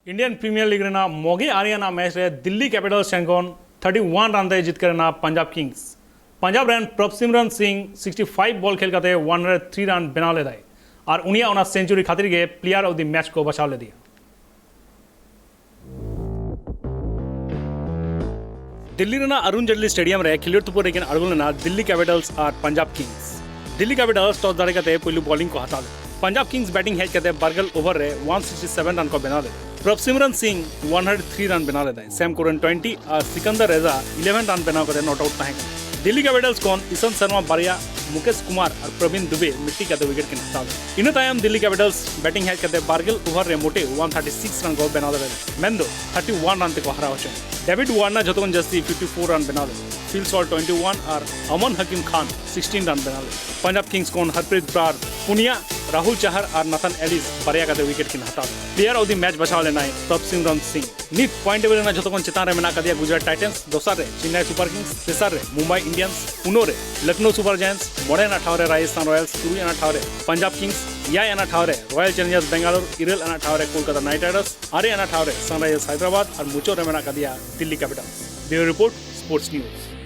Indian Premier League रेना मोगे आरियाना मैच रे दिल्ली कैपिटल्स चैंपियन 31 रन ते जीत करना Punjab Kings. Punjab run Prabhsimran Singh 65 ball खेल करते 103 रन बना ले दाए और उनिया उना सेंचुरी खातिर के प्लेयर ऑफ द मैच को बचा ले दिया। दिल्ली रेना अरुण जेटली स्टेडियम रे खिलोड़ तुपुर लेकिन अड़गुलना दिल्ली कैपिटल्स और Punjab Kings. Delhi Capitals toss दाड़े करते पहलू बॉलिंग को हटा ले। पंजाब किंग्स बैटिंग हेज करते बर्गल ओवर रे 167 रन को बना ले। प्रभसिमरन सिंह 103 रन बना लेता है। सैम कुरन 20 और सिकंदर रेजा 11 रन बना कर नॉट आउट तहका। दिल्ली कैपिटल्स कौन ईशान शर्मा बारिया मुकेश कुमार और प्रवीण दुबे मिट्टी का विकेट के हटा दे। इन तायम दिल्ली कैपिटल्स बैटिंग हेज करते बारगल ओवर रे मोटे 136 रन को बना दे। मेंदो 31 रन को हरा होचे। डेविड वार्नर जतोन जस्ती 54 रन बना दे। फिल सॉल्ट 21 और अमन हकीम खान 16 रन बना दे। पंजाब किंग्स कौन हरप्रीत ब्रार पुनिया राहुल चहर और नथन एलिस बारिया का विकेट की हटा दे। प्लेयर ऑफ द मैच बचा लेना है प्रभसिमरन सिंह। नीट पॉइंट टेबल ना जतोन चितान रे मेना का दिया गुजरात टाइटन्स, दोसर रे चेन्नई सुपर किंग्स, तेसर रे मुंबई इंडियंस, पुनो रे लखनऊ सुपर जायंट्स, मोड़े ना ठावरे राजस्थान रॉयल्स, तुरुई ना ठावरे पंजाब किंग्स, याय ना ठावरे रॉयल चैलेंजर्स बेंगलुरु, इरेल ना ठावरे कोलकाता नाइट राइडर्स, आरे ना ठावरे सनराइजर्स हैदराबाद और मुचो रे मेना का दिया Delhi Capitals. Bureau report sports news.